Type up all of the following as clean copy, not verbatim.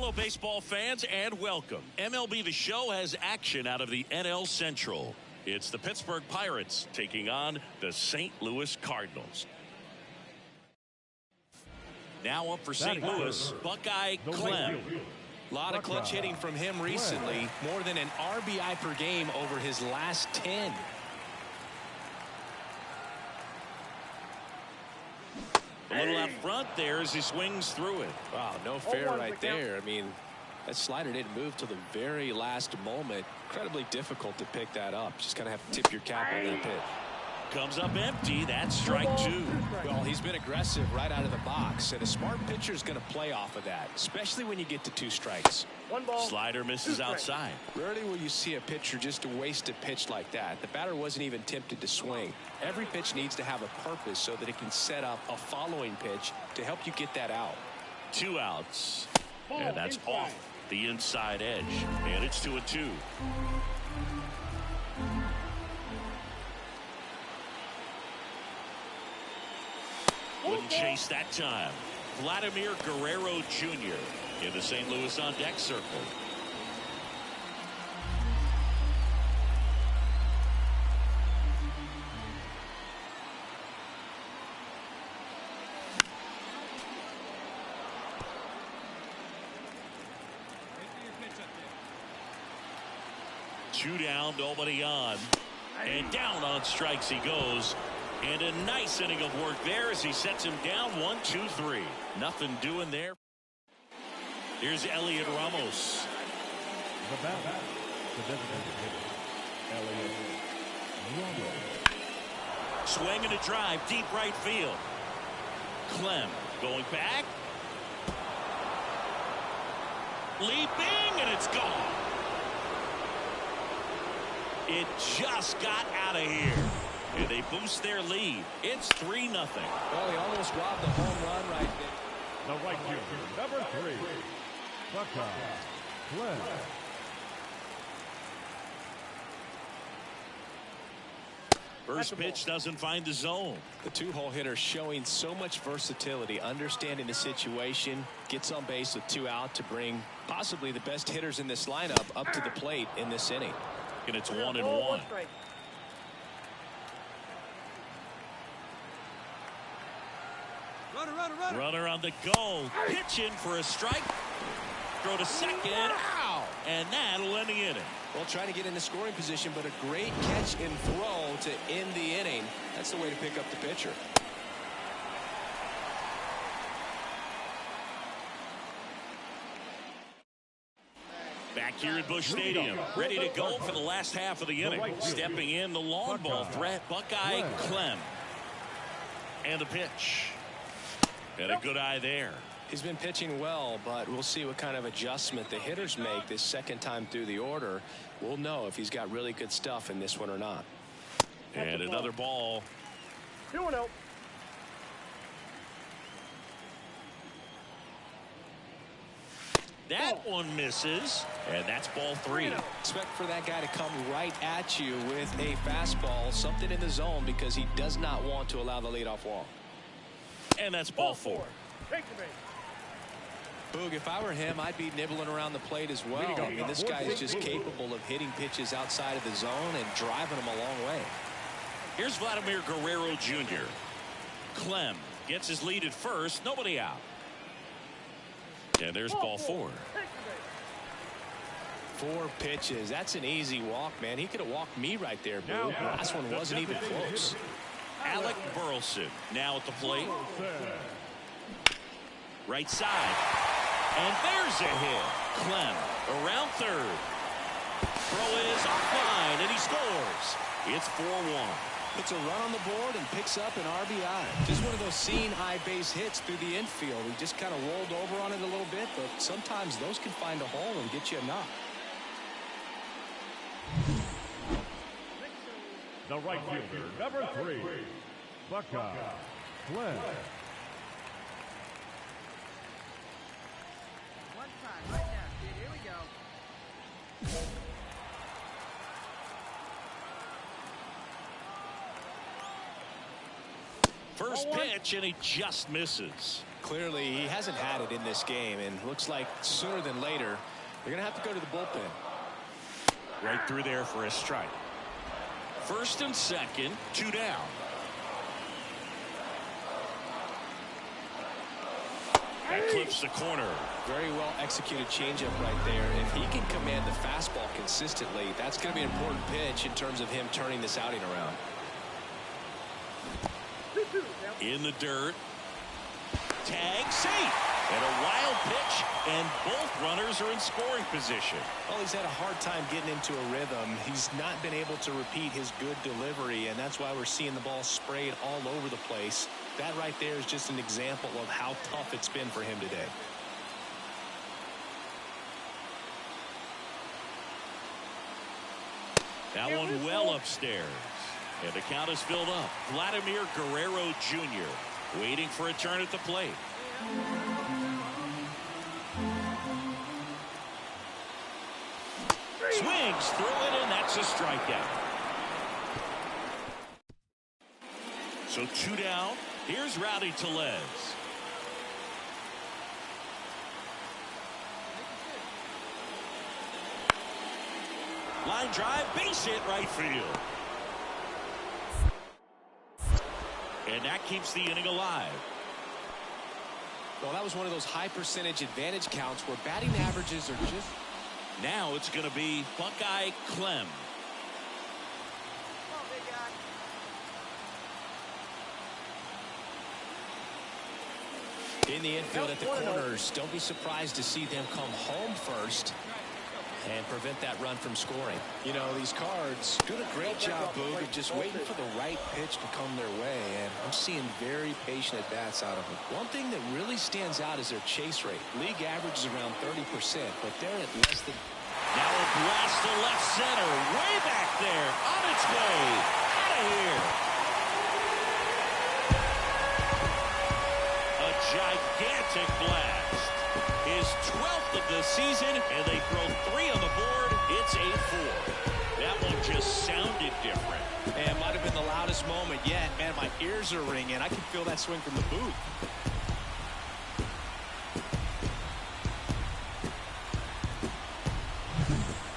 Hello, baseball fans, and welcome. MLB The Show has action out of the NL Central. It's the Pittsburgh Pirates taking on the St. Louis Cardinals. Now up for St. Louis, Buckeye Clem. A lot of clutch hitting from him recently. More than an RBI per game over his last 10. A little out front there as he swings through it. Wow, no fair right there. I mean, that slider didn't move till the very last moment. Incredibly difficult to pick that up. Just kind of have to tip your cap on that pitch. Comes up empty. That's strike two. Well, he's been aggressive right out of the box, and a smart pitcher is going to play off of that, especially when you get to 2 strikes. Slider misses outside. Rarely will you see a pitcher just waste a pitch like that. The batter wasn't even tempted to swing. Every pitch needs to have a purpose so that it can set up a following pitch to help you get that out. 2 outs. And that's off the inside edge. And it's 2-2. Wouldn't chase that time. Vladimir Guerrero Jr. in the St. Louis on deck circle. Two down, nobody on. And down on strikes he goes. And a nice inning of work there as he sets him down. 1-2-3. Nothing doing there. Here's Elliot Ramos. Swing and a drive, deep right field. Clem going back. Leaping, and it's gone. It just got out of here. And they boost their lead. It's 3-0. Well, he almost robbed the home run right there. The right fielder, number 3, Buckeye Clem. First pitch doesn't find the zone. The 2-hole hitter showing so much versatility, understanding the situation, gets on base with 2 out to bring possibly the best hitters in this lineup up to the plate in this inning. And it's 1-1. Runner on the go. Pitch in for a strike. Throw to second. Ow! And that'll end the inning. Well, trying to get into scoring position, but a great catch and throw to end the inning. That's the way to pick up the pitcher. Back here at Busch Stadium, ready to go for the last half of the inning. Stepping in the long ball threat, Buckeye Clem. And the pitch. And a good eye there. He's been pitching well, but we'll see what kind of adjustment the hitters make this second time through the order. We'll know if he's got really good stuff in this one or not. And another ball. 2-0. That one misses, and that's ball 3. Expect for that guy to come right at you with a fastball, something in the zone, because he does not want to allow the leadoff walk. And that's ball 4. Boog, if I were him, I'd be nibbling around the plate as well. I mean, this guy is just capable of hitting pitches outside of the zone and driving them a long way. Here's Vladimir Guerrero Jr. Clem gets his lead at first. Nobody out. And there's ball 4. 4 pitches. That's an easy walk, man. He could have walked me right there, Boog. The last one wasn't even close. Alec Burleson now at the plate. Right side. And there's a hit. Clem around third. Throw is offline, and he scores. It's 4-1. Puts a run on the board and picks up an RBI. Just one of those seeing eye base hits through the infield. He just kind of rolled over on it a little bit, but sometimes those can find a hole and get you a knock. The right fielder, number 3, Buckeye Clem. One time, right now, kid. Here we go. First pitch, and he just misses. Clearly, he hasn't had it in this game, and looks like sooner than later, they're going to have to go to the bullpen. Right through there for a strike. First and second, 2 down. That clips the corner. Very well executed changeup right there. If he can command the fastball consistently, that's going to be an important pitch in terms of him turning this outing around. In the dirt. Tag safe. And a wild pitch, and both runners are in scoring position. Well, he's had a hard time getting into a rhythm. He's not been able to repeat his good delivery, and that's why we're seeing the ball sprayed all over the place. That right there is just an example of how tough it's been for him today. That one well upstairs. And the count is filled up. Vladimir Guerrero Jr. waiting for a turn at the plate. Swings through it, and that's a strikeout. So 2 down. Here's Rowdy Tellez. Line drive, base hit, right field. And that keeps the inning alive. Well, that was one of those high percentage advantage counts where batting averages are just... Now it's going to be Buckeye Clem. Oh, big guy. In the infield at the corners, don't be surprised to see them come home first and prevent that run from scoring. You know, these Cards doing a great job, Boog, of just waiting for the right pitch to come their way, and I'm seeing very patient at-bats out of them. One thing that really stands out is their chase rate. League average is around 30%, but they're at less than... Now a blast to left center, way back there, on its way, out of here. A gigantic blast. His 12th of the season, and they throw 3 on the board. It's 8-4. That one just sounded different. And might have been the loudest moment yet. Man, my ears are ringing. I can feel that swing from the booth.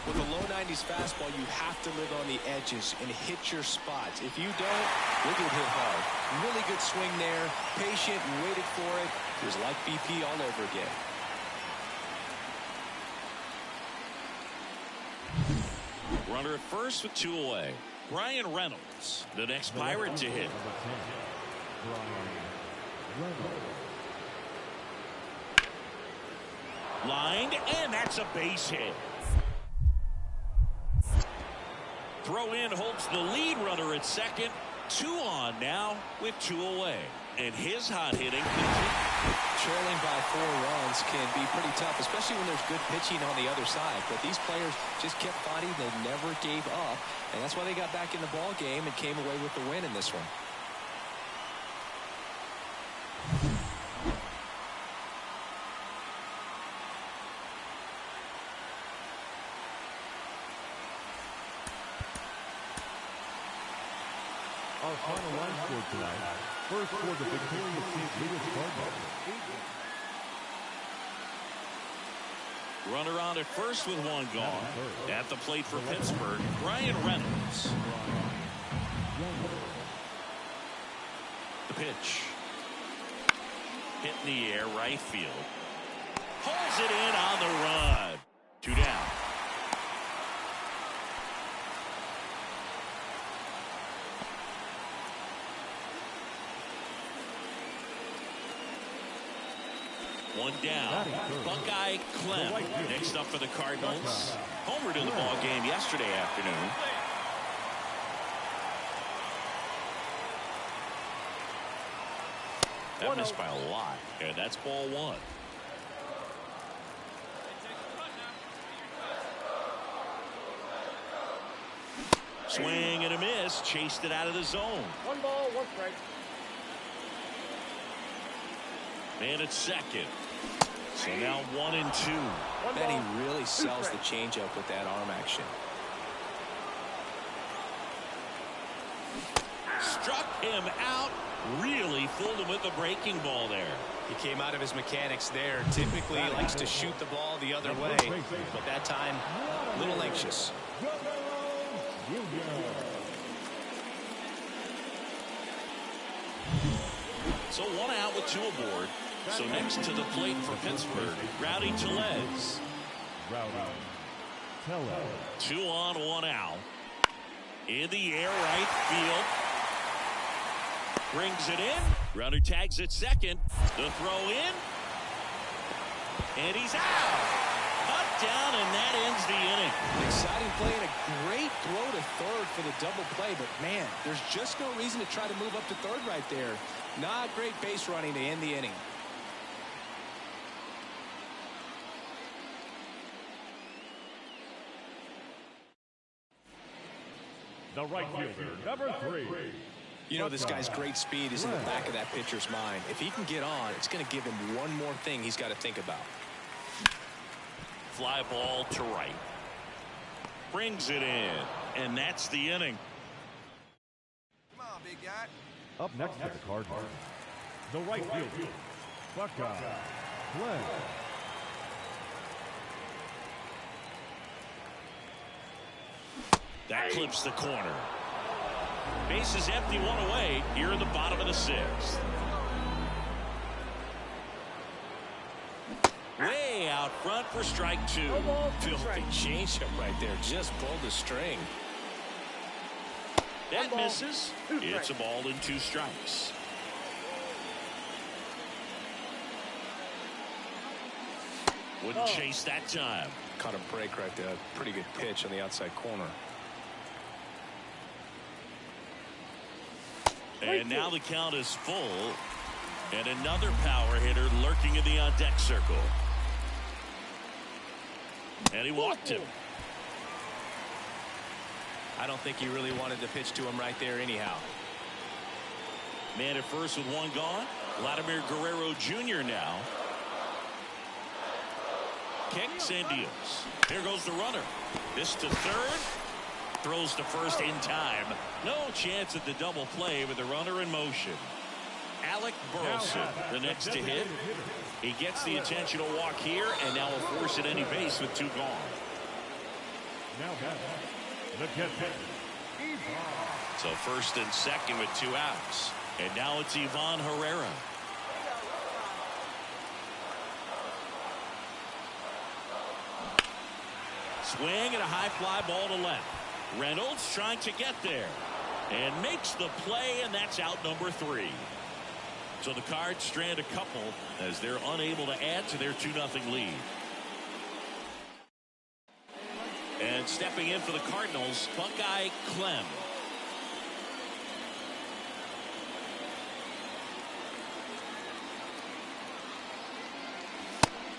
With a low 90s fastball, you have to live on the edges and hit your spots. If you don't, you'll get hit hard. Really good swing there. Patient and waited for it. It was like BP all over again. Runner at first with 2 away. Brian Reynolds, the next Pirate to hit. Lined, and that's a base hit. Throw in holds the lead runner at second. 2 on now with 2 away. And his hot hitting continues. Trailing by 4 runs can be pretty tough, especially when there's good pitching on the other side. But these players just kept fighting. They never gave up. And that's why they got back in the ball game and came away with the win in this one. Our final line score tonight. First for the victorious St. Louis Cardinals. Runner on at first with 1 gone. At the plate for Pittsburgh, Brian Reynolds. The pitch. Hit in the air, right field. Holds it in on the run. 2 down. One down. Buckeye Clem next up for the Cardinals. Homered in the ball game yesterday afternoon. That missed by a lot, and that's ball 1. Swing and a miss, chased it out of the zone. 1 ball, 1 strike. Man at second. So now 1 and 2. Benny really sells the changeup with that arm action. Struck him out. Really fooled him with the breaking ball there. He came out of his mechanics there. Typically, he likes to shoot the ball the other way, but that time, a little anxious. So 1 out with 2 aboard. So next to the plate for Pittsburgh, Rowdy Tellez. 2 on, 1 out. In the air, right field. Brings it in. Runner tags at second. The throw in. And he's out. Up, down, and that ends the inning. Exciting play and a great throw to third for the double play. But, man, there's just no reason to try to move up to third right there. Not great base running to end the inning. The right fielder, number 3. You know, this guy's great speed is in the back of that pitcher's mind. If he can get on, it's going to give him one more thing he's got to think about. Fly ball to right. Brings it in. And that's the inning. Come on, big guy. Up next for the Cardinals, the right fielder, Buckeye Clem. That clips the corner. Base is empty, 1 away here in the bottom of the 6th. Way out front for strike 2. Filthy changeup right there. Just pulled the string. That misses. It's a ball and 2 strikes. Wouldn't chase that time. Caught a break right there. Pretty good pitch on the outside corner. And now the count is full. And another power hitter lurking in the on-deck circle. And he walked him. I don't think he really wanted to pitch to him right there anyhow. Man at first with 1 gone. Vladimir Guerrero Jr. now. Kicks and deals. Here goes the runner. This to third. Throws to first in time. No chance at the double play with the runner in motion. Alec Burleson, the next to hit. He gets the intentional walk here, and now will force at any base with 2 gone. Now the catcher, So first and second with 2 outs. And now it's Ivan Herrera. Swing and a high fly ball to left. Reynolds trying to get there and makes the play, and that's out number 3. So the Cards strand a couple as they're unable to add to their 2-0 lead. And stepping in for the Cardinals, Buckeye Clem.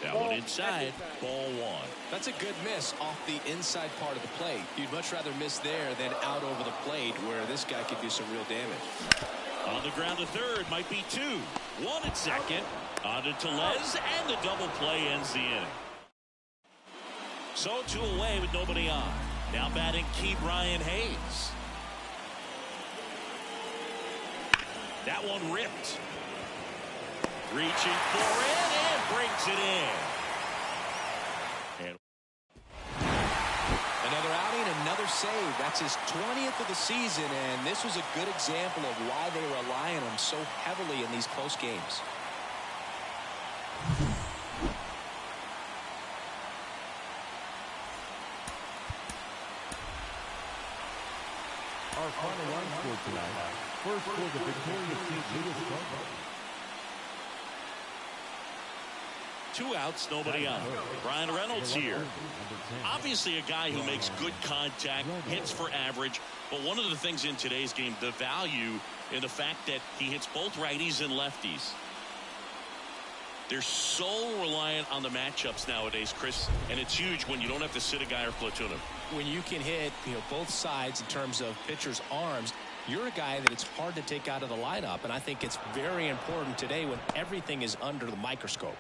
That one inside, ball 1. That's a good miss off the inside part of the plate. You'd much rather miss there than out over the plate where this guy could do some real damage. On the ground to third, might be 2. 1 at second. On to Tellez, and the double play ends the inning. So 2 away with nobody on. Now batting Key Brian Hayes. That one ripped. Reaching for it and brings it in. And another outing, another save. That's his 20th of the season, and this was a good example of why they rely on him so heavily in these close games. our final line score tonight. First for the victorious St. Louis Cardinals. 2 outs, nobody out. Brian Reynolds here. Obviously a guy who makes good contact, hits for average, but one of the things in today's game, the value in the fact that he hits both righties and lefties. They're so reliant on the matchups nowadays, Chris, and it's huge when you don't have to sit a guy or platoon him. When you can hit, both sides in terms of pitchers' arms, you're a guy that it's hard to take out of the lineup, and I think it's very important today when everything is under the microscope.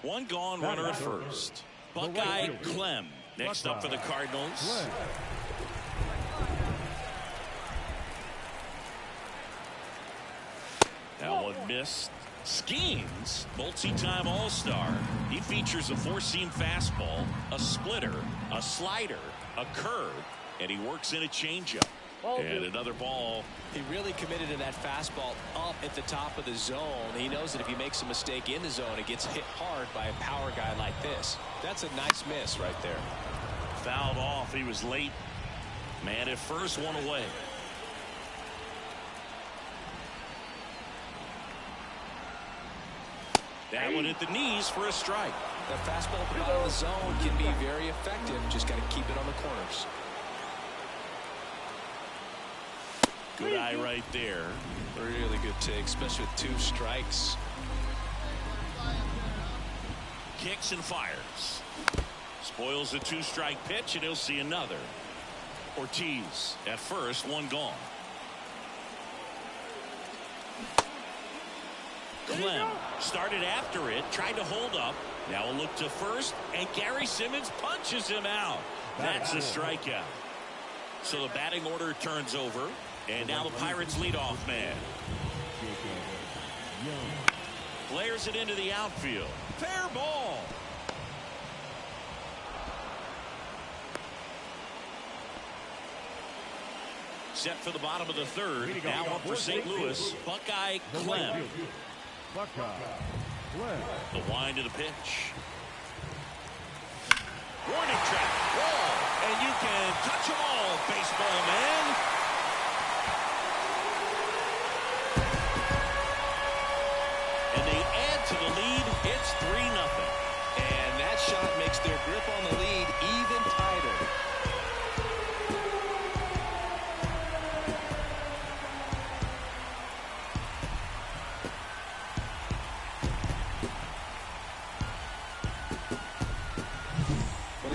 1 gone, runner at first. Buckeye Clem next up for the Cardinals. missed. Skenes, multi-time All-Star. He features a four-seam fastball, a splitter, a slider, a curve, and he works in a changeup. And another ball. He really committed to that fastball up at the top of the zone. He knows that if he makes a mistake in the zone, it gets hit hard by a power guy like this. That's a nice miss right there. Fouled off. He was late. Man at first, one away. That one at the knees for a strike. That fastball at the bottom of the zone can be very effective. Just got to keep it on the corners. Good eye right there. Really good take, especially with 2 strikes. Kicks and fires. Spoils a 2-strike pitch, and he'll see another. Ortiz at first, one gone. Clem started after it, tried to hold up. Now a look to first, and Gary Simmons punches him out. That's a strikeout. So the batting order turns over, and now the Pirates leadoff man. Flares it into the outfield. Fair ball. Set for the bottom of the third. Now up for St. Louis, Buckeye Clem. The wind of the pitch. Warning track. Wall. And you can touch them all, baseball man. And they add to the lead. It's 3-0. And that shot makes their grip on the lead even tighter.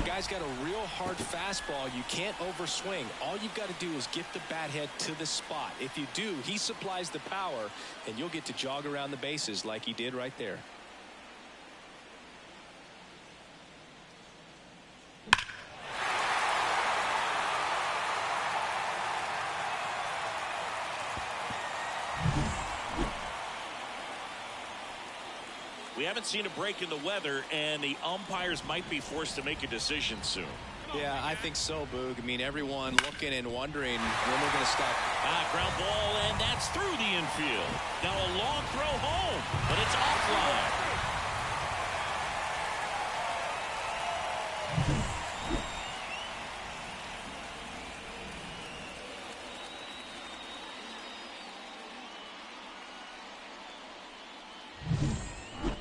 Guy's got a real hard fastball. You can't overswing. All you've got to do is get the bat head to the spot. If you do, he supplies the power, and you'll get to jog around the bases like he did right there. We haven't seen a break in the weather, and the umpires might be forced to make a decision soon. Yeah, I think so, Boog. I mean, everyone looking and wondering when they're going to stop. Ground ball, and that's through the infield. Now a long throw home, but it's offline.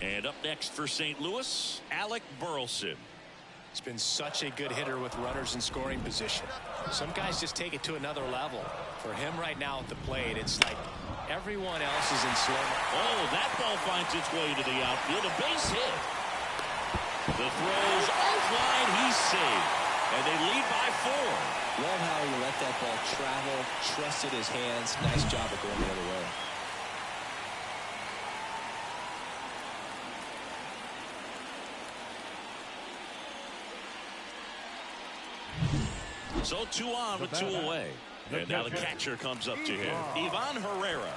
And up next for St. Louis, Alec Burleson. He's been such a good hitter with runners in scoring position. Some guys just take it to another level. For him right now at the plate, it's like everyone else is in slow. Oh, that ball finds its way to the outfield. A base hit. The throw's offline. He's safe. And they lead by 4. Love how he let that ball travel, trusted his hands. Nice job of going the other way. So 2 on with 2 away. And now the catcher comes up to him. Ivan Herrera.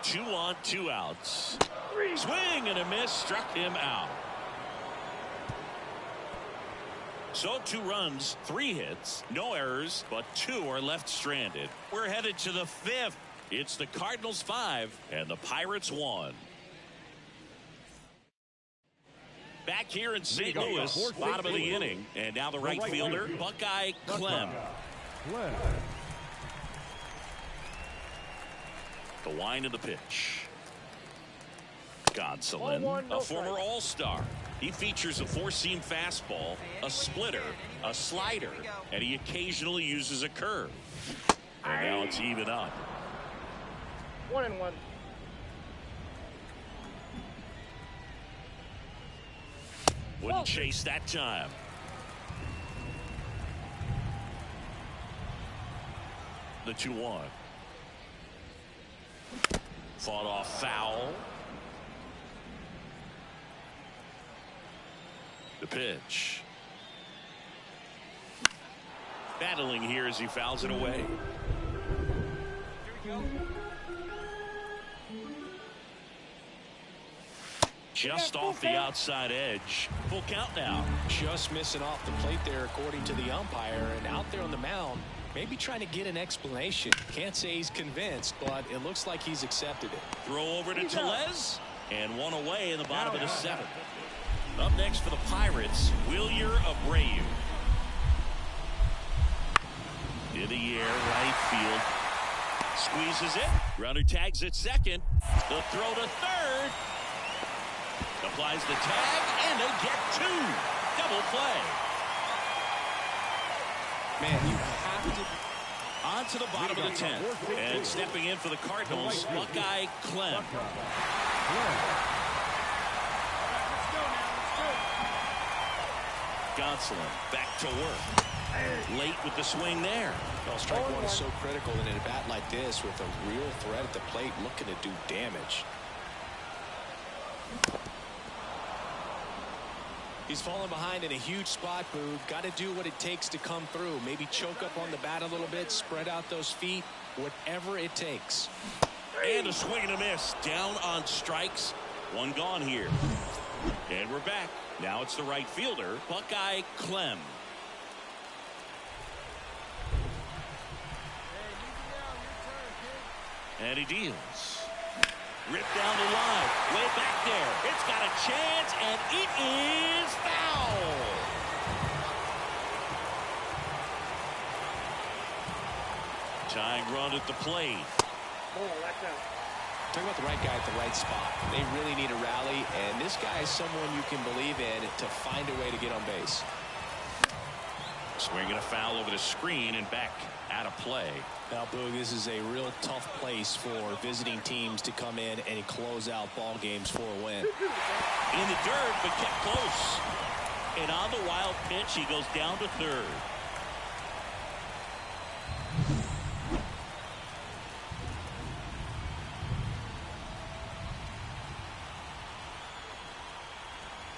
2 on, 2 outs. Swing and a miss, struck him out. So 2 runs, 3 hits, no errors, but 2 are left stranded. We're headed to the 5th. It's the Cardinals 5 and the Pirates 1. Back here in St. Louis, bottom of the inning, and now the right fielder, Buckeye Clem. The wind of the pitch. Gonsolin, a former All-Star. He features a 4-seam fastball, a splitter, a slider, and he occasionally uses a curve. And now it's even up. 1-1. Wouldn't chase that time. The 2-1. Fought off foul. The pitch. Battling here as he fouls it away. Here we go. Just off the outside edge. Full count now. Just missing off the plate there, according to the umpire. And out there on the mound, maybe trying to get an explanation. Can't say he's convinced, but it looks like he's accepted it. Throw over to Tellez. And one away in the bottom of the seventh. Up next for the Pirates, Wilyer Abreu. In the air, right field. Squeezes it. Runner tags at second. The throw to third. Applies the tag, and they get two. Double play. Man, you have to. On to the bottom of the 10th. And stepping in for the Cardinals, Buckeye Clem. Gonsolin back to work. Late with the swing there. Well, strike one is so critical in a bat like this with a real threat at the plate looking to do damage. He's falling behind in a huge spot, Boog. Got to do what it takes to come through. Maybe choke up on the bat a little bit, spread out those feet, whatever it takes. And a swing and a miss. Down on strikes. One gone here. And we're back. Now it's the right fielder, Buckeye Clem. And he deals. Ripped down the line. Way back there. It's got a chance, and it is foul. Tying run at the plate. Talk about the right guy at the right spot. They really need a rally, and this guy is someone you can believe in to find a way to get on base. Swinging a foul over the screen and back out of play. Now, Boog, this is a real tough place for visiting teams to come in and close out ball games for a win. In the dirt, but kept close. And on the wild pitch, he goes down to third.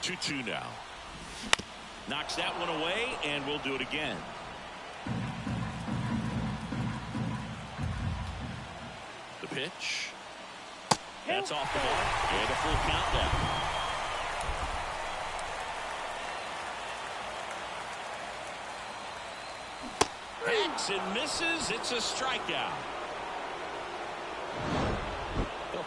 Two now. Knocks that one away, and we'll do it again. The pitch. That's off the mark, and a full count now. Hacks and misses. It's a strikeout.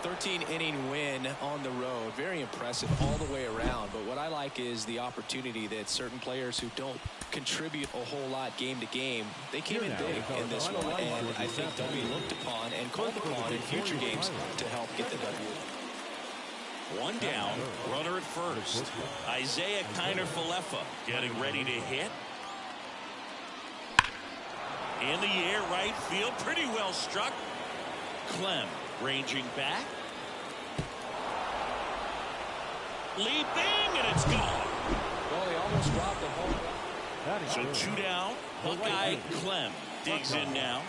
13-inning win on the road. Very impressive all the way around. But what I like is the opportunity that certain players who don't contribute a whole lot game to game, they came in big in this one. And I think they'll be looked upon and called upon in future games to help get the W. One down, runner at first. Isaiah Kiner-Falefa getting ready to hit. In the air, right field, pretty well struck. Clem ranging back. Leaping, and it's gone. Well, he almost dropped the home run. So two down. Buckeye Clem digs in now.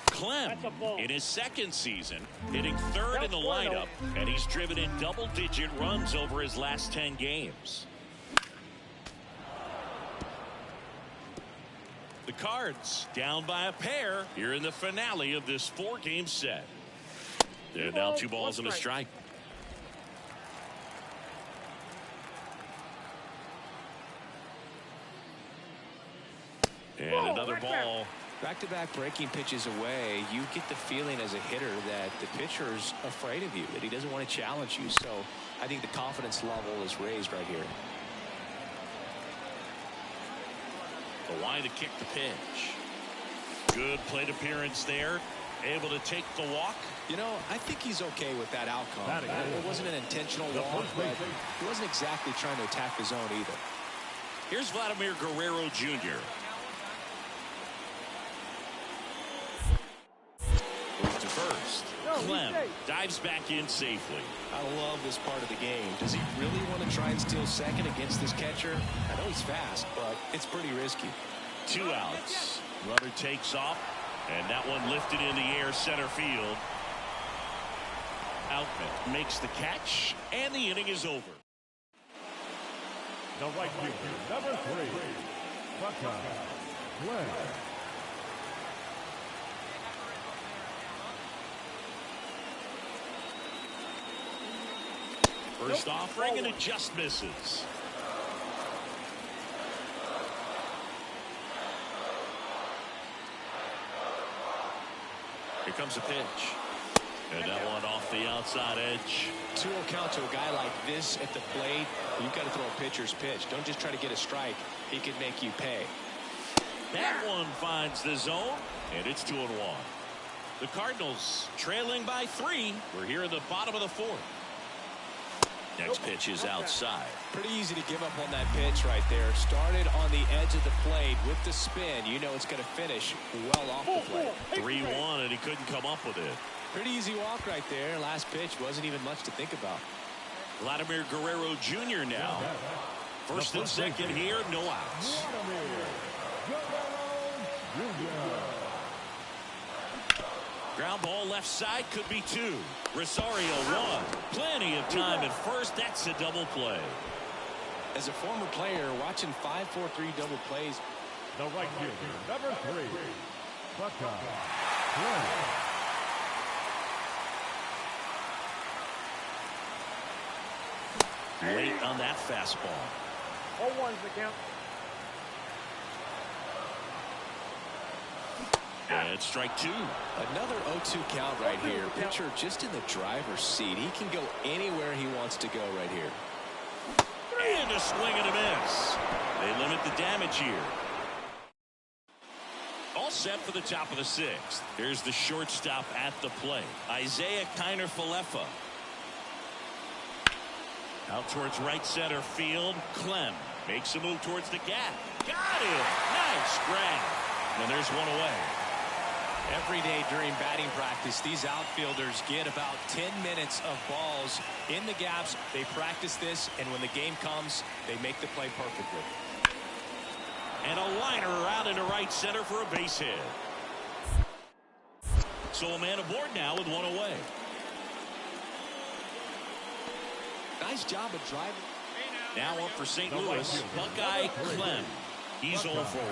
Clem in his second season, hitting third in the lineup, and he's driven in double-digit runs over his last 10 games. The Cards down by a pair here in the finale of this 4-game set. They're down 2 balls and a strike. And another ball. Back-to-back breaking pitches away, you get the feeling as a hitter that the pitcher's afraid of you, that he doesn't want to challenge you. So I think the confidence level is raised right here. The line to kick the pitch. Good plate appearance there. Able to take the walk. You know, I think he's okay with that outcome. It wasn't an intentional walk, but he wasn't exactly trying to attack the zone either. Here's Vladimir Guerrero Jr. Moves to first. Clem dives back in safely. I love this part of the game. Does he really want to try and steal second against this catcher? I know he's fast, but it's pretty risky. 2 outs. Runner takes off, and that one lifted in the air center field. Outman makes the catch, and the inning is over. The right fielder, number 3, Buckeye, Clem. First offering, and it just misses. Here comes a pitch. And that one off the outside edge. 2-0 count to a guy like this at the plate. You've got to throw a pitcher's pitch. Don't just try to get a strike. He could make you pay. That one finds the zone, and it's 2-1. The Cardinals trailing by 3. We're here in the bottom of the 4th. Next pitch is outside. Pretty easy to give up on that pitch right there. Started on the edge of the plate with the spin. You know it's going to finish well off the plate. 3-1, and he couldn't come up with it. Pretty easy walk right there. Last pitch wasn't even much to think about. Vladimir Guerrero Jr. now. First and second here, no outs. Ground ball left side, could be 2. Rosario 1. Plenty of time at first. That's a double play. As a former player, watching 5-4-3 double plays. The right fielder, number 3, Buckeye, Clem. Late on that fastball. 0-1's the count. And strike 2. Another 0-2 count right here. Pitcher just in the driver's seat. He can go anywhere he wants to go right here. And a swing and a miss. They limit the damage here. All set for the top of the 6th. Here's the shortstop at the plate, Isaiah Kiner-Falefa. Out towards right center field. Clem makes a move towards the gap. Got it. Nice grab. And there's one away. Every day during batting practice, these outfielders get about 10 minutes of balls in the gaps. They practice this, and when the game comes, they make the play perfectly. And a liner out into right center for a base hit. So a man aboard now with one away. Nice job of driving. Now up for St. Louis, Buckeye Clem. He's 0 for 1.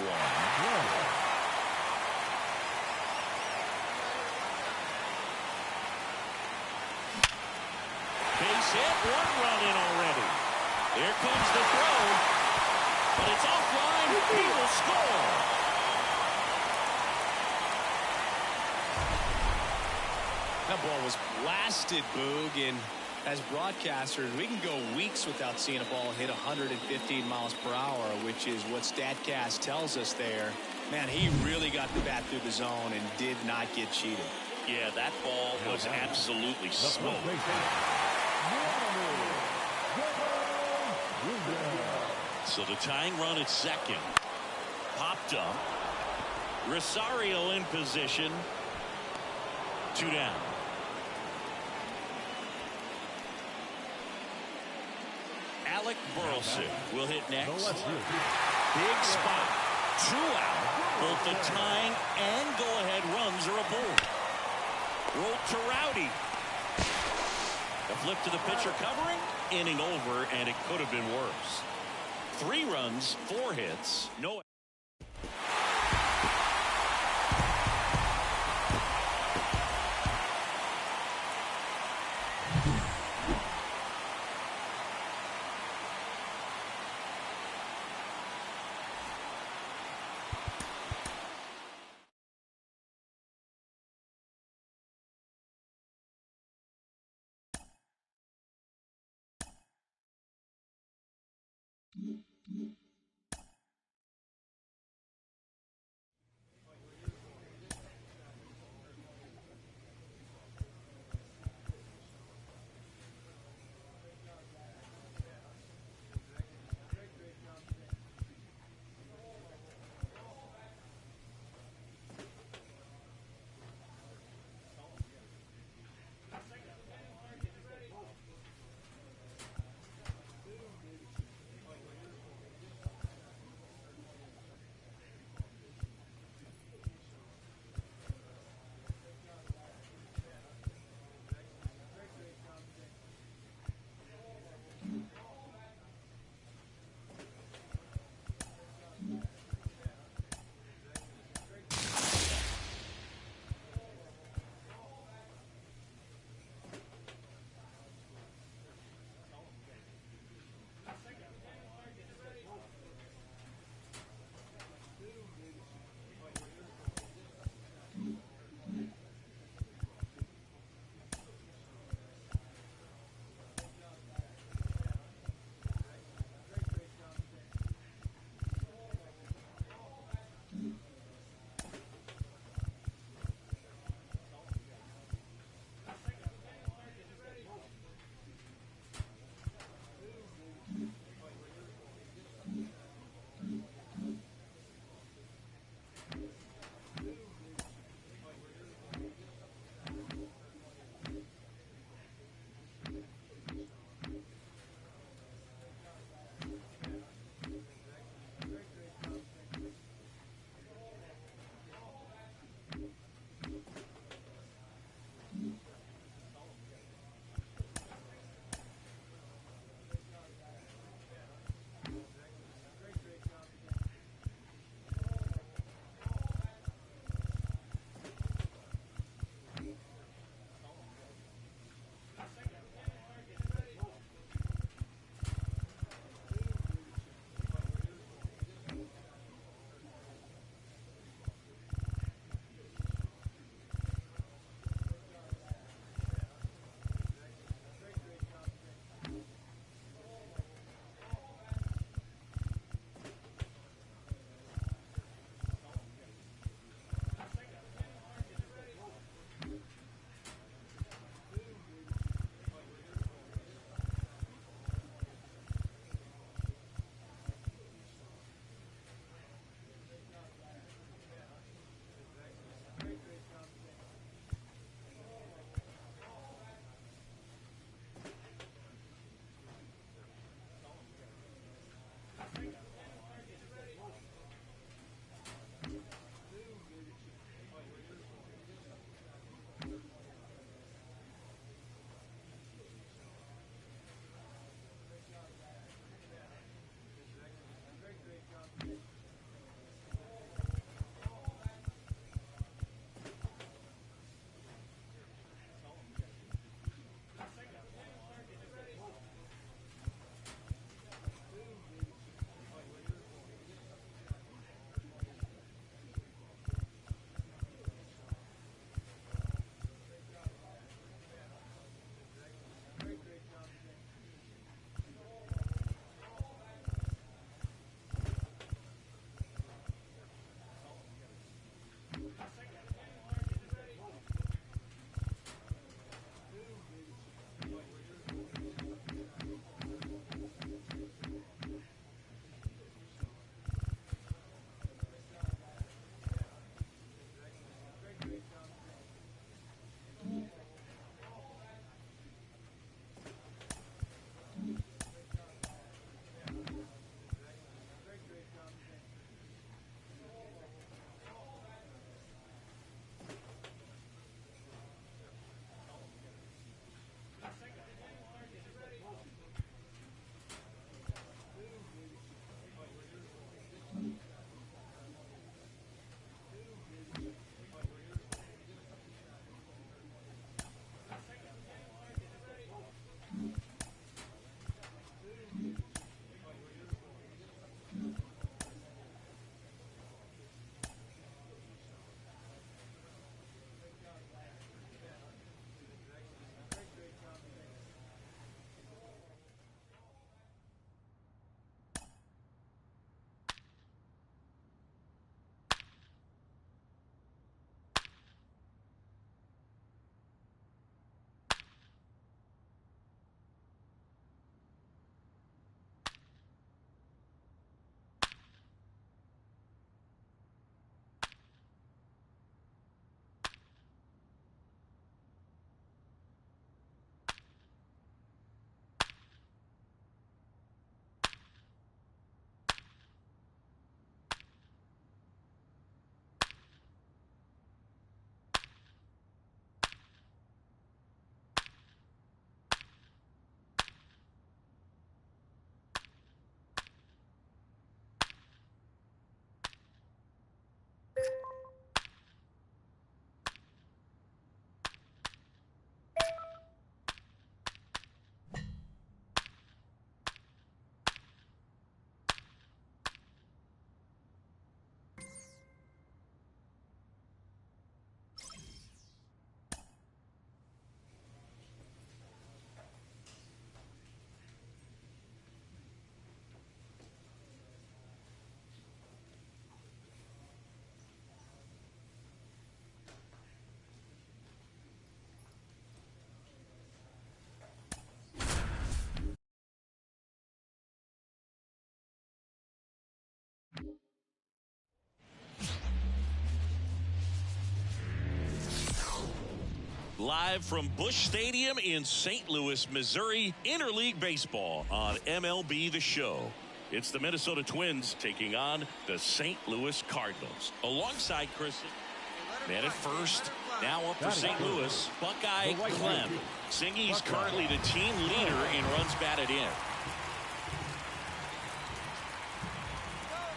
Base hit, 1 run in already. Here comes the throw, but it's offline. He will score. That ball was blasted, Boog, and as broadcasters, we can go weeks without seeing a ball hit 115 miles per hour, which is what StatCast tells us there. Man, he really got the bat through the zone and did not get cheated. Yeah, that ball was absolutely smoked. So the tying run at second. Popped up. Rosario in position. 2 down. Alec Burleson will hit next. Big spot. 2 out. Both the tying and go-ahead runs are aboard. Rolled to Rowdy. A flip to the pitcher covering. Inning over, and it could have been worse. 3 runs, 4 hits, no. live from Busch Stadium in St. Louis, Missouri. Interleague baseball on MLB The Show. It's the Minnesota Twins taking on the St. Louis Cardinals. Alongside Chris, man at first, now up for St. Louis, Buckeye Clem. Singy's currently the team leader in runs batted in.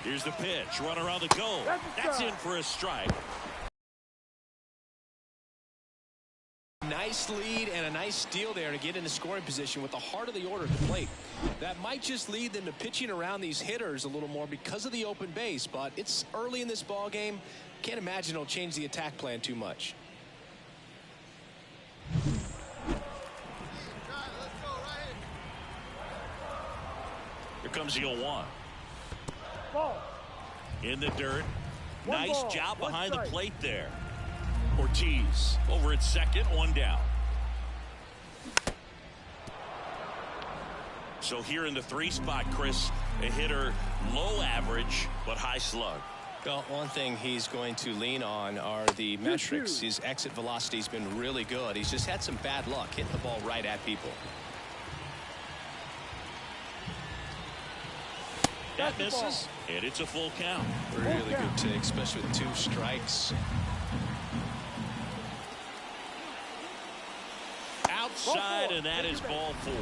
Here's the pitch, runner on the go. That's in for a strike. Nice lead and a nice steal there to get into scoring position with the heart of the order at the plate. That might just lead them to pitching around these hitters a little more because of the open base, but it's early in this ball game. Can't imagine it'll change the attack plan too much. Here comes the 0-1. In the dirt. Nice job behind the plate there. Ortiz over at second, one down. So here in the 3 spot, Chris, a hitter low average but high slug. Well, one thing he's going to lean on are the metrics. His exit velocity has been really good. He's just had some bad luck hitting the ball right at people. That misses, and it's a full count. Really good take, especially with 2 strikes. Outside, and that is ball 4.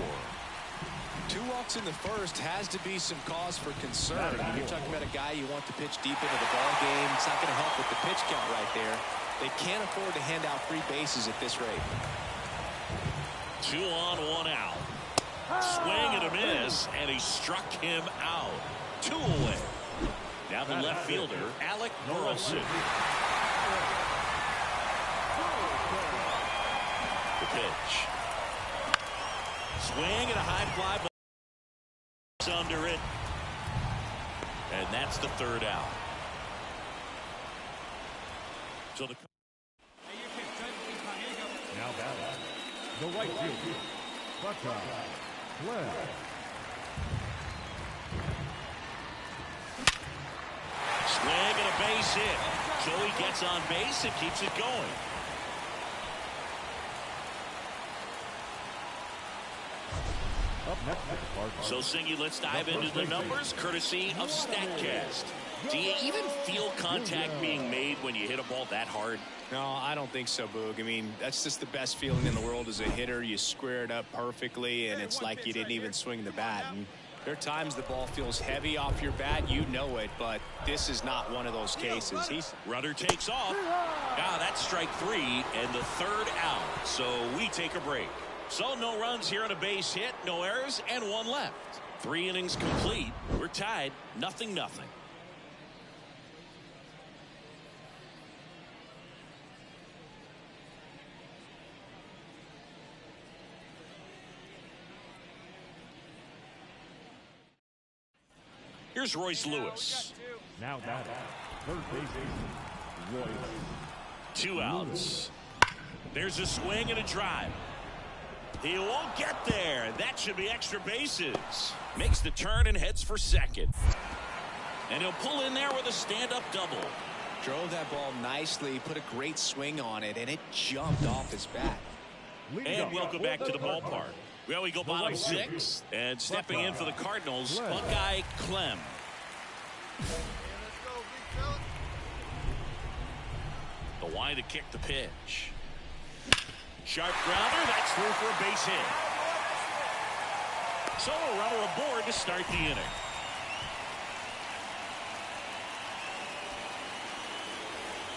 2 walks in the first has to be some cause for concern. I mean, you're talking about a guy you want to pitch deep into the ball game. It's not going to help with the pitch count right there. They can't afford to hand out free bases at this rate. 2 on, 1 out. Swing and a miss, and he struck him out. 2 away. Now the left fielder, Alec Burleson. The pitch. Swing and a high fly ball under it. And that's the 3rd out. So the Now batting. The right field. Buckeye Clem. Swing and a base hit. Joey gets on base and keeps it going. Up next is the Cardinals. So, Singy, let's dive into the numbers, courtesy of StatCast. Do you even feel contact being made when you hit a ball that hard? No, I don't think so, Boog. I mean, that's just the best feeling in the world as a hitter. You square it up perfectly, and it's like you didn't even swing the bat. And there are times the ball feels heavy off your bat. You know it, but this is not one of those cases. Runner takes off. Ah, that's strike 3 and the 3rd out. So we take a break. So no runs here on a base hit, no errors, and 1 left. 3 innings complete. We're tied, 0-0. Here's Royce Lewis. Now batting. Third baseman, Royce. 2 outs. There's a swing and a drive. He won't get there. That should be extra bases. Makes the turn and heads for second. And he'll pull in there with a stand-up double. Drove that ball nicely, put a great swing on it, and it jumped off his bat. And welcome back to the ballpark. Well, we go bottom 6. And stepping in for the Cardinals, Buckeye Clem. The wind to kick the pitch. Sharp grounder, that's through for a base hit. So a runner aboard to start the inning.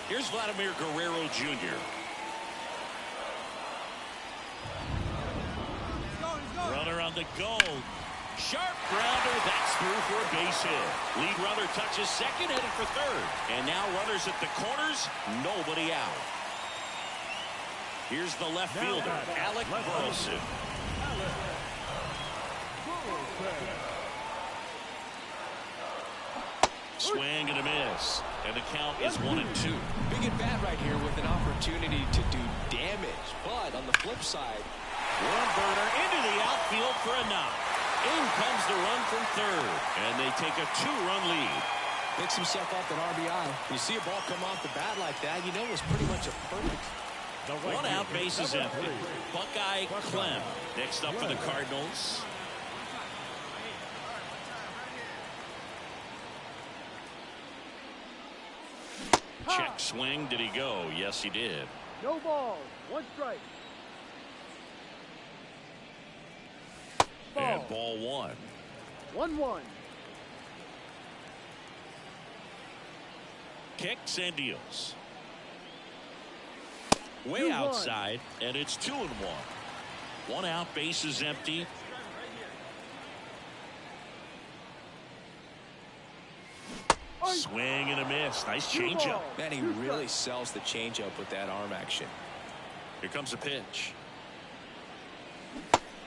Here's Vladimir Guerrero Jr. Runner on the go. Sharp grounder, that's through for a base hit. Lead runner touches second, headed for 3rd. And now runners at the corners, nobody out. Here's the left fielder, Alec Burleson. Swing and a miss. And the count is 1-2. Big at bat right here with an opportunity to do damage. But on the flip side, one burner into the outfield for a knock. In comes the run from 3rd. And they take a 2-run lead. Picks himself up an RBI. When you see a ball come off the bat like that, you know it was pretty much a perfect One out, base is empty. Buckeye Clem next up for the Cardinals. Check swing. Did he go? Yes, he did. No ball. One strike. And ball one. 1-1. Kicks and deals. Way outside, and it's 2-1. One out, base is empty. Swing and a miss. Nice changeup. Man, he really sells the changeup with that arm action. Here comes a pitch.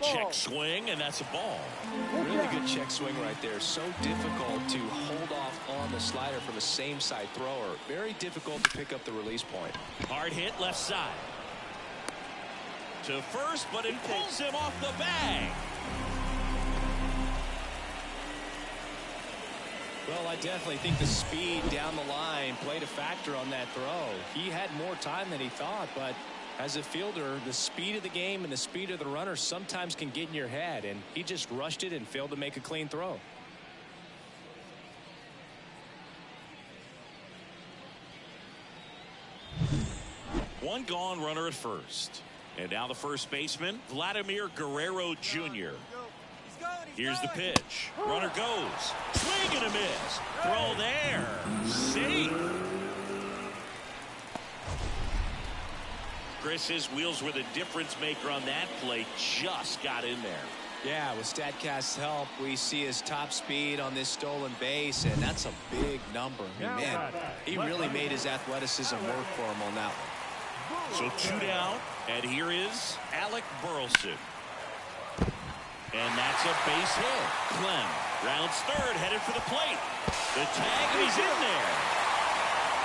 Check swing, and that's a ball. Really good check swing right there. So difficult to hold off on the slider from a same side thrower. Very difficult to pick up the release point. Hard hit left side. To first, but it pulls him off the bag. Well, I definitely think the speed down the line played a factor on that throw. He had more time than he thought, but as a fielder, the speed of the game and the speed of the runner sometimes can get in your head, and he just rushed it and failed to make a clean throw. One gone, runner at first. And now the first baseman, Vladimir Guerrero Jr. Here's the pitch. Runner goes. Swing and a miss. Throw there. Safe. Chris, his wheels were the difference maker on that play. Just got in there. Yeah, with StatCast's help, we see his top speed on this stolen base, and that's a big number. I mean, man, he really made his athleticism work for him on that one. So 2 down, and here is Alec Burleson. And that's a base hit. Clem rounds third, headed for the plate. The tag, and he's in there.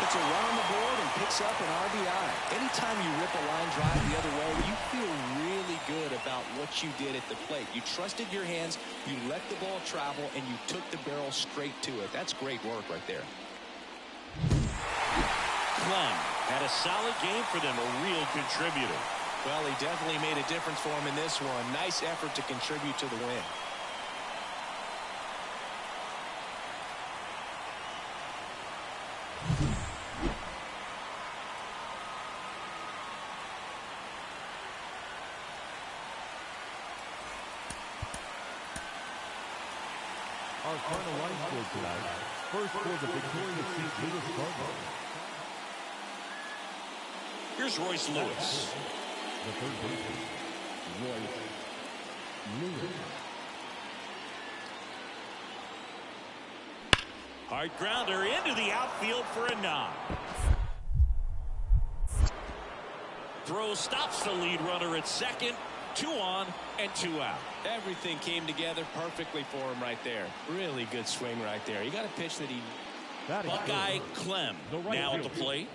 Puts a run on the board and picks up an RBI. Anytime you rip a line drive the other way, you feel really good about what you did at the plate. You trusted your hands, you let the ball travel, and you took the barrel straight to it. That's great work right there. Clem had a solid game for them, a real contributor. Well, he definitely made a difference for him in this one. Nice effort to contribute to the win. Our final line score tonight. First for the victorious St. Louis Cardinals. Here's Royce Lewis. The third baseman, Royce Lewis. Hard grounder into the outfield for a knock. Throw stops the lead runner at second. 2 on and 2 out. Everything came together perfectly for him right there. Really good swing right there. You got a pitch that he... Buckeye Clem now at the plate.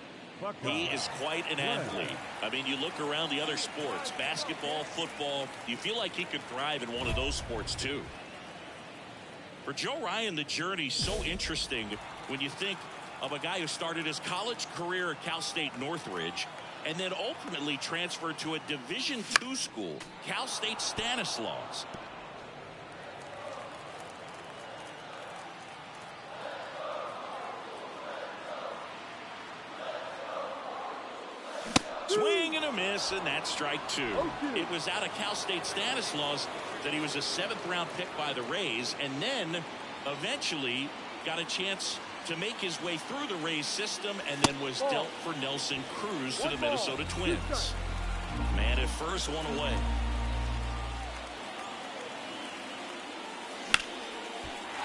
He is quite an athlete. I mean, you look around the other sports, basketball, football, you feel like he could thrive in one of those sports too. For Joe Ryan, the journey's so interesting when you think of a guy who started his college career at Cal State Northridge and then ultimately transferred to a Division II school, Cal State Stanislaus. Swing and a miss, and that's strike 2. It was out of Cal State Stanislaus that he was a 7th-round pick by the Rays, and then eventually got a chance to make his way through the Rays system, and then was dealt for Nelson Cruz to the Minnesota Twins. Man at first, 1 away.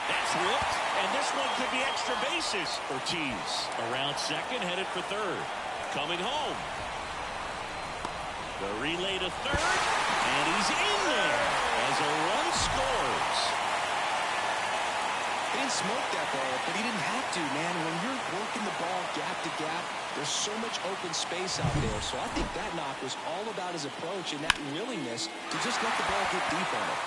That's whipped, and this one could be extra bases. Ortiz around second, headed for third. Coming home. The relay to third, and he's in there as a run scores. He didn't smoke that ball, but he didn't have to, man. When you're working the ball gap to gap, there's so much open space out there. So I think that knock was all about his approach and that willingness to just let the ball get deep on it.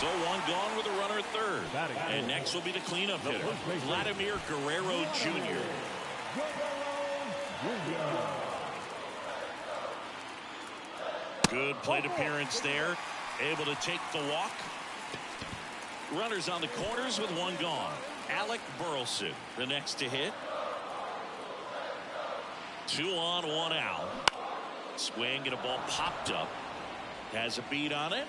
So one gone with a runner at third. And next will be the cleanup hitter, Vladimir Guerrero Jr. Good plate appearance there. Able to take the walk. Runners on the corners with one gone. Alec Burleson, the next to hit. 2 on, 1 out. Swing and a ball popped up. Has a beat on it.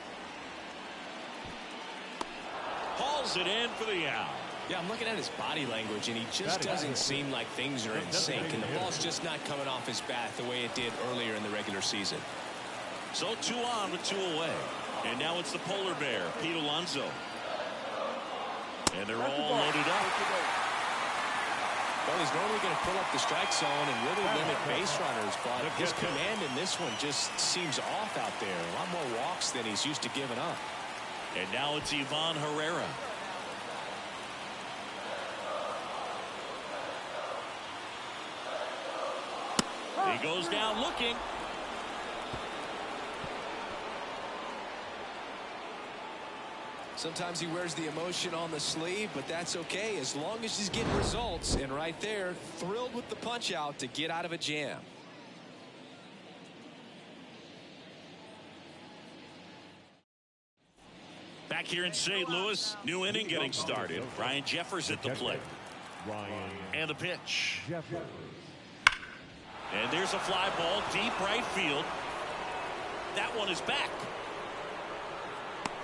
Hauls it in for the out. Yeah, I'm looking at his body language, and he just doesn't seem like things are in sync, and the ball's just not coming off his bat the way it did earlier in the regular season. So 2 on with 2 away. And now it's the polar bear, Pete Alonso. And they're all loaded up. Well, he's normally going to pull up the strike zone and really limit base runners, but his command in this one just seems off out there. A lot more walks than he's used to giving up. And now it's Ivan Herrera. He goes down looking. Sometimes he wears the emotion on the sleeve, but that's okay as long as he's getting results. And right there, thrilled with the punch out to get out of a jam. Back here in St. Louis, new inning getting started. Ryan Jeffers at the plate. And the pitch. And there's a fly ball deep right field. That one is back.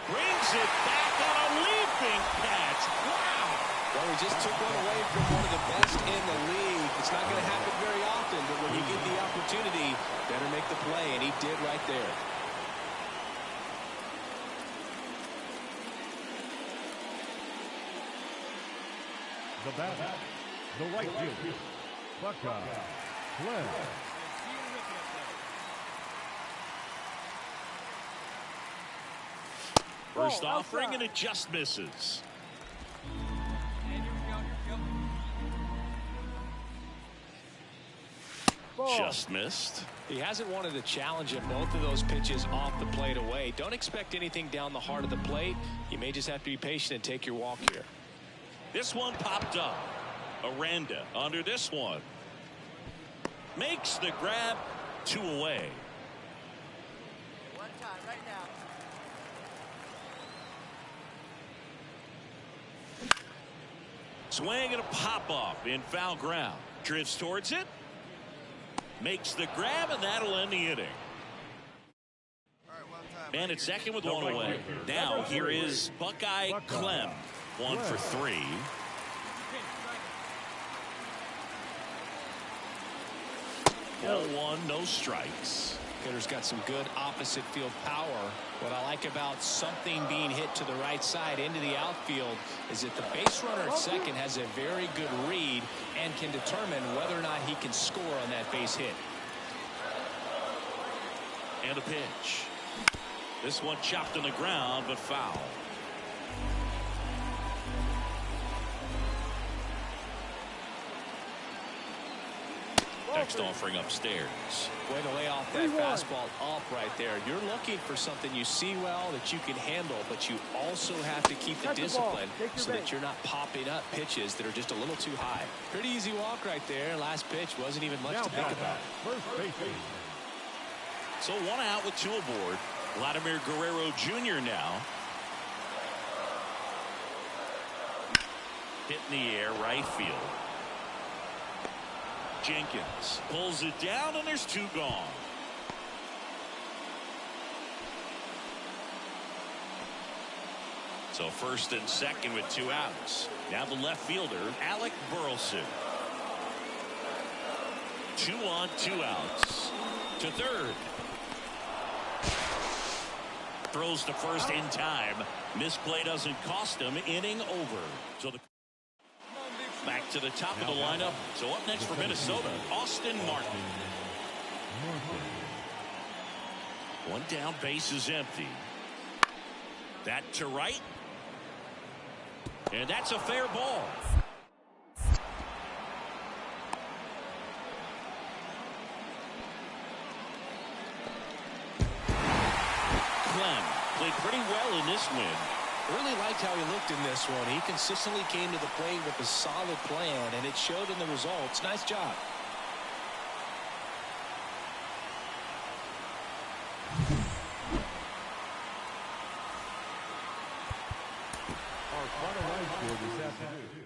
Brings it back on a leaping catch. Wow. Well, he just took one away from one of the best in the league. It's not going to happen very often, but when you get the opportunity, better make the play, and he did right there. The batter, the right fielder, Buckeye, Clem. First offering, and it just misses. Just missed. He hasn't wanted a challenge in both of those pitches off the plate away. Don't expect anything down the heart of the plate. You may just have to be patient and take your walk here. This one popped up. Aranda under this one. Makes the grab. 2 away. One time, right now. Swing and a pop off in foul ground. Drifts towards it. Makes the grab, and that'll end the inning. Man at second with 1 away. Now here is Buckeye Clem. 1 for 3. Ball 1, no strikes. Hitter's got some good opposite field power. What I like about something being hit to the right side into the outfield is that the base runner at second has a very good read and can determine whether or not he can score on that base hit. And a pitch. This one chopped on the ground, but foul. Next offering upstairs. Way to lay off that fastball up right there. You're looking for something you see well that you can handle, but you also have to keep the discipline so that you're not popping up pitches that are just a little too high. Pretty easy walk right there. Last pitch wasn't even much to think about. So 1 out with 2 aboard. Vladimir Guerrero Jr. now. Hit in the air, right field. Jenkins pulls it down, and there's 2 gone. So first and second with 2 outs. Now the left fielder, Alec Burleson. 2 on, 2 outs. To third. Throws to first in time. Misplay doesn't cost him. Inning over. So the back to the top of the lineup. So up next for Minnesota, Austin Martin. 1 down, base is empty. That to right. And that's a fair ball. Clem played pretty well in this win. Really liked how he looked in this one. He consistently came to the plate with a solid plan, and it showed in the results. Nice job. Our final line score this afternoon.